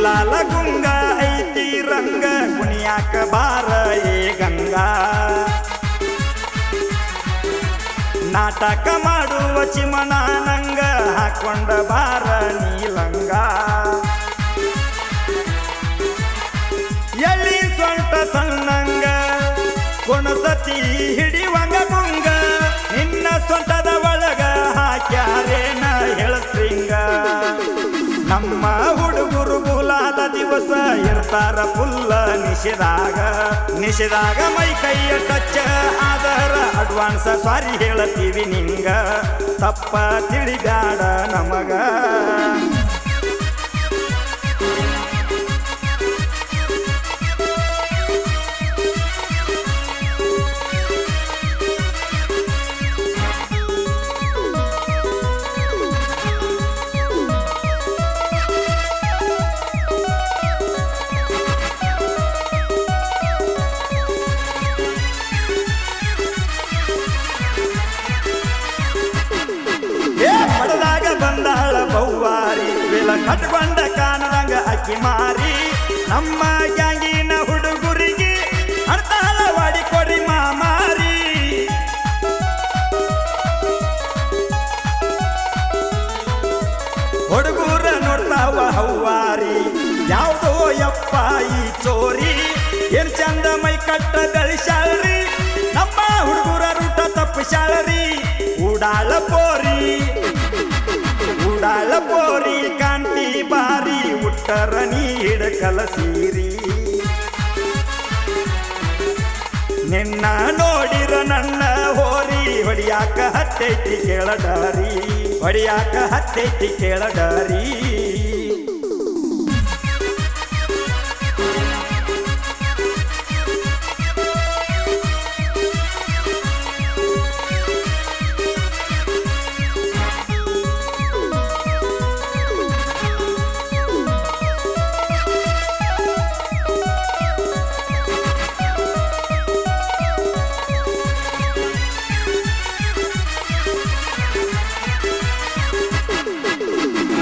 ಗುಲಾಲ ಗುಂಗ ಐತಿ ರಂಗ ಕುಣಿಯಾಕ ಬಾರ ಏ ಗಂಗಾ ನಾಟಕ ಮಾಡುವ ಚಿಮಣ ನಂಗ ಹಾಕೊಂಡ ಬಾರ ನೀಲಂಗ ಎಲ್ಲಿ ಸೊಂಟ ಸಣ್ಣಂಗ ಕೊಣಸತಿ ಹಿಡಿವಂಗ ಗುಂಗ ನಿನ್ನ ಸೊಂಟದ ಒಳಗ ಹಾಕ್ಯಾರೇನ ಹೇಳಸ್ರಿಂಗ ನಮ್ಮ ಹುಡುಗರು ಗುಲಾಲ ದಿವಸ ಇರ್ತಾರ ಫುಲ್ಲ ನಿಷೇದಾಗ ಮೈ ಕೈಯ ಟಚ್ ಆದರ ಅಡ್ವಾನ್ಸ್ ಸಾರಿ ಹೇಳತ್ತೀವಿ ನಿಂಗ ತಪ್ಪ ತಿಳಿಬ್ಯಾಡ ನಮಗ ಬಂದಾಳ ಬೌವಾರಿ ಬೆಲ ಕಟ್ಕೊಂಡ ಕಾಣದಂಗ ಅಕ್ಕಿ ಮಾರಿ ನಮ್ಮ ಗ್ಯಾಂಗಿನ ಹುಡುಗುರಿಗೆ ಅರ್ತಾಳ ವಾಡಿ ಕೊಡಿ ಮಾಮಾರಿ ಹುಡುಗರ ನೋಡ್ತಾವ ಹೌವಾರಿ ಯಾವುದೋ ಯಪ್ಪ ಈ ಚೋರಿ ಏನ್ ಚಂದ ಮೈ ಕಟ್ಟ ಗಳಿಸ್ಯಾಳ್ರಿ ನಮ್ಮ ಹುಡುಗರ ರೂಟ ತಪ್ಪಿಸ್ಯಾಳ್ರಿ ಉಡಾಳ ಪೋರಿ ಕಾಂತಿ ಬಾರಿ ಉಟ್ಟರ ನೀಡ ಕಲಸೀರಿ ನಿನ್ನ ನೋಡಿರ ನನ್ನ ಹೋರಿ ಹೊಡಿಯಾಕ ಹತ್ತೈತಿ ಕೇಳಡಾರಿ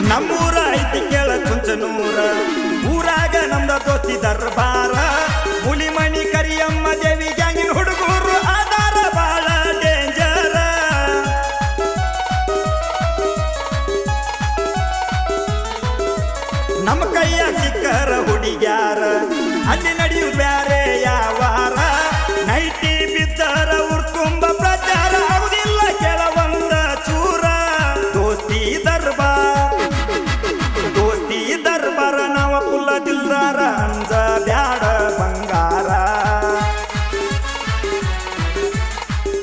ನಮ್ಮೂರ ಐತಿ ಕೇಳ ಚುಂಚನೂರ ಊರಾಗ ನಮ್ದ ದೋಸ್ತಿ ದರ್ಬಾರ ಹುಲಿಮಣಿ ಕರಿಯಮ್ಮ ದೇವಿ ಗ್ಯಾಂಗಿನ ಹುಡುಗರು ಆಧಾರ ಬಾಳ ಡೇಂಜರ ನಮ್ಮ ಕೈಯ ಸಿಕ್ಕರ ಹುಡುಗ್ಯಾರ ಅಲ್ಲಿ ನಡೆಯು ಬ್ಯಾರೆ ಯಾವಾರ ನೈಟಿ ಬಿದ್ದರ ಊರ್ ತುಂಬ ಪ್ರಚಾರ ಆಗುದಿಲ್ಲ ಕೆಲವೊಂದ ಚೂರ ದೋಸ್ತಿ ದರ್ಬಾರ ನಾವ ಪುಲ್ಲ ದಿಲ್ದಾರ ಅಂಜ ಬ್ಯಾಡ ಬಂಗಾರ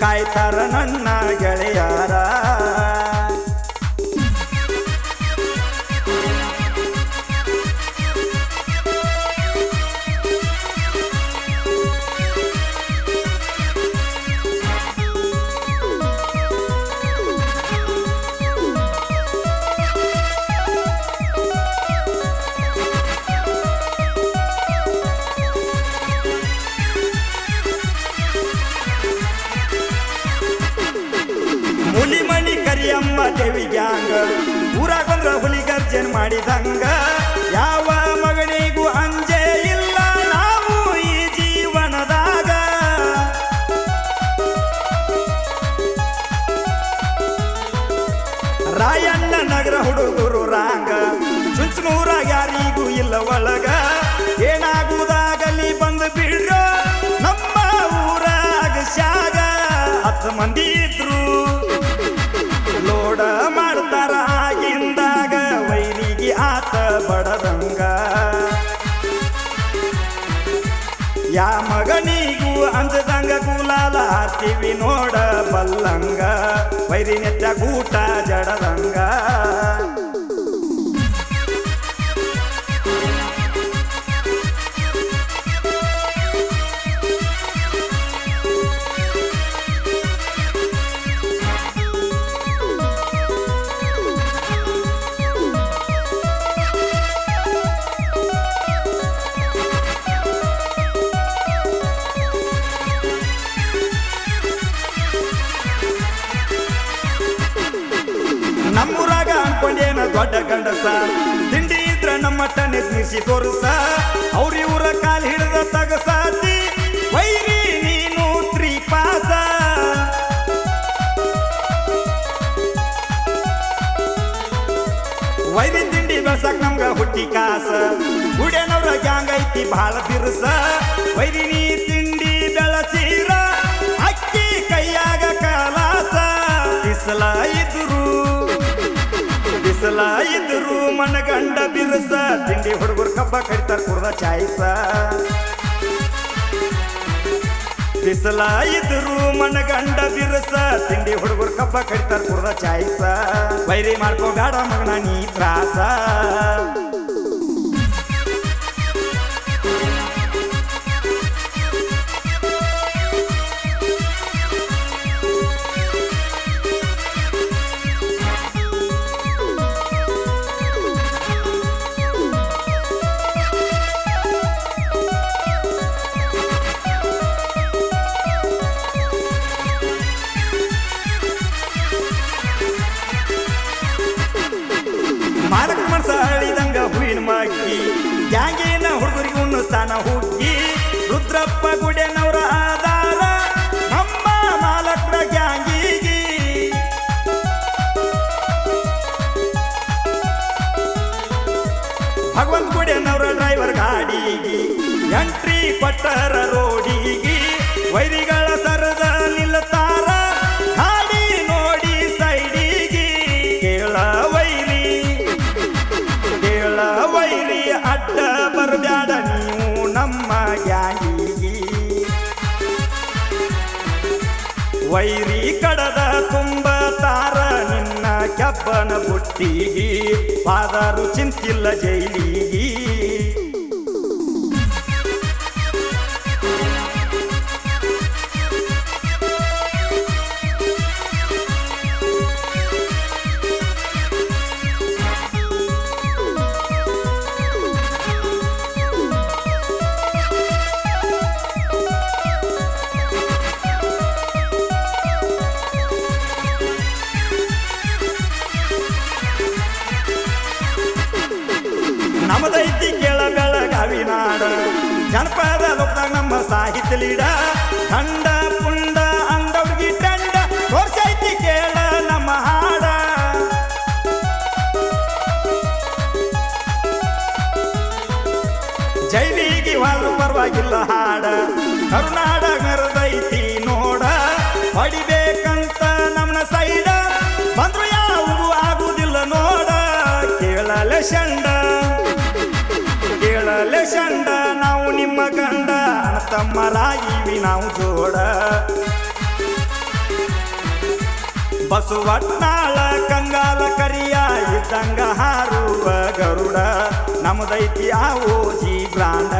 ಕಾಯ್ತಾರ ನನ್ನ ಗೆಳೆಯಾರ ಹುಲಿಮಣಿ ಕರಿಯಮ್ಮ ದೇವಿ ಗ್ಯಾಂಗ ಊರಾಗ ಬಂದ್ರ ಹುಲಿ ಗರ್ಜನ್ ಮಾಡಿದಂಗ ಯಾವ ಮಗನಿಗೂ ಅಂಜೆ ಇಲ್ಲ ನಾವು ಈ ಜೀವನದಾಗ ರಾಯಣ್ಣ ನಗರ ಹುಡುಗರು ರಾಂಗ ಚುಂಚನೂರಾಗ ಯಾರಿಗೂ ಇಲ್ಲ ಒಳಗ ಏನಾಗುವುದಾಗಲಿ ಬಂದು ಬಿಡ್ರೋ ನಮ್ಮ ಊರಾಗ ಶಾಗ 10 ಮಂದಿ ಇದ್ರು ಲೋಡ ಮಾಡ್ತಾರ ಆಗಿಂದಾಗ ವೈರಿಗೆ ಆತ ಬಡದಂಗ ಯಾ ಮಗನಿಗೂ ಅಂಜದಂಗ ಗುಲಾಲ ಹಾರ್ತೀವಿ ನೋಡ ಬಲ್ಲಂಗ ವೈರಿ ನೆತ್ತ ಗೂಟ ಜಡದಂಗ ನಮ್ಮೂರಾಗ ಅನ್ಕೊಂಡೇನ ದೊಡ್ಡ ಗಂಡಸ ತಿಂಡಿ ಇದ್ರ ನಮ್ಮ ಟನೆ ನಿಸಿ ತೋರ್ಸ ಅವ್ರಿವ್ರ ಕಾಲ್ ಹಿಡಿದ ತಗಸಾತಿ ವೈರಿ ನೀನು ತ್ರಿಪಾಸ ವೈರಿ ತಿಂಡಿ ಬೆಳ್ಸಕ್ ನಮ್ಗ ಹುಟ್ಟಿ ಕಾಸ ಗುಡ್ಯಾನವ್ರ ಗ್ಯಾಂಗ್ ಐತಿ ಭಾಳ ಬಿರುಸ ವೈರಿ ನೀ ತಿಂಡಿ ಬೆಳಸೀರ ಅಕ್ಕಿ ಕೈಯಾಗ ಕಲಾಸ ಬಿಸಲ ಇದ್ರು ಮನಗಂಡ ಬಿರುಸ ತಿಂಡಿ ಹುಡುಗರು ಕಬ್ಬ ಕಡಿತಾರ ಕುಡ್ದ ಚಾಯ್ಸ ಬಿಸಲ ಇದ್ರು ಮನಗಂಡ ಬಿರುಸ ತಿಂಡಿ ಹುಡುಗರು ಕಬ್ಬ ಕಡಿತಾರ ಕುಡ್ದ ಚಾಯ್ಸ ವೈರಿ ಮಾಡ್ಕೋ ಗಾಡ ಮಗನ ನೀ ತ್ರಾಸ ಮಾಲಕ್ ಮನಸ ಅಳಿದಂಗ ಹೂವಿನ ಮಕ್ಕಿ ಗ್ಯಾಂಗಿನ ಹುಡುಗರಿಗೆ ಉಣ್ಣು ಸ್ಥಾನ ಹುಗ್ಗಿ ರುದ್ರಪ್ಪ ಗುಡ್ಯಾನವ್ರ ಆಧಾರ ನಮ್ಮ ಮಾಲಕ್ರ ಗ್ಯಾಂಗಿಗಿ ಭಗವಂತ ಗುಡ್ಯಾನವ್ರ ಡ್ರೈವರ್ ಗಾಡಿಗಿ ಎಂಟ್ರಿ ಕೊಟ್ಟರ ರೋಡಿಗಿ ವೈರಿಗಳ ಸರದ ನಿಲ್ಲತಾರ ಗಾಡಿ ನೋಡಿ ಸೈಡಿಗಿ ಕೇಳ ವೈರಿ ಅಡ್ಡ ಬರ್ಬ್ಯಾಡ ನೀವು ನಮ್ಮ ಗ್ಯಾಂಗಿಗಿ ವೈರಿ ಕಡದ ತುಂಬ ತಾರ ನಿನ್ನ ಕೆಬ್ಬನ ಬುಟ್ಟಿಗಿ ಪಾದರು ಚಿಂತಿಲ್ಲ ಜೈಲಿಗಿ ನಮ್ಮದೈತಿ ಕೇಳ ಬೆಳಗಾವಿ ನಾಡ ಜನಪದ ಲೋಕದಾಗ ನಮ್ಮ ಸಾಹಿತ್ಯ ಲೀಡ ಖಂಡ ಪುಂಡ ಅಂದವ್ರಿಗೆ ಟಂಡ ತೋರ್ಸೈತಿ ಕೇಳ ನಮ್ಮ ಹಾಡ ಜೈವಿಗೆ ವಾಲು ಪರವಾಗಿಲ್ಲ ಹಾಡ ಕರುನಾಡ ಮೆರದೈತಿ ನೋಡ ಹೊಡಿಬೇಕಂತ ನಮ್ಮನ ಸೈಡ ಬಂದ್ರು ಯಾವುದು ಆಗುದಿಲ್ಲ ನೋಡ ಕೇಳಲೆ ಶಂಡ ನಾವು ನಿಮ್ಮ ಗಂಡ ತಮ್ಮರಾಗಿವಿ ನಾವು ಜೋಡ ಬಸವಟ್ನಾಳ ಕಂಗಾಲ ಕರಿಯ ಇದ್ದಂಗ ಹಾರುವ ಗರುಡ ನಮ್ಮದೈತಿ ಆ ಓಜಿ ಬ್ರಾಂಡ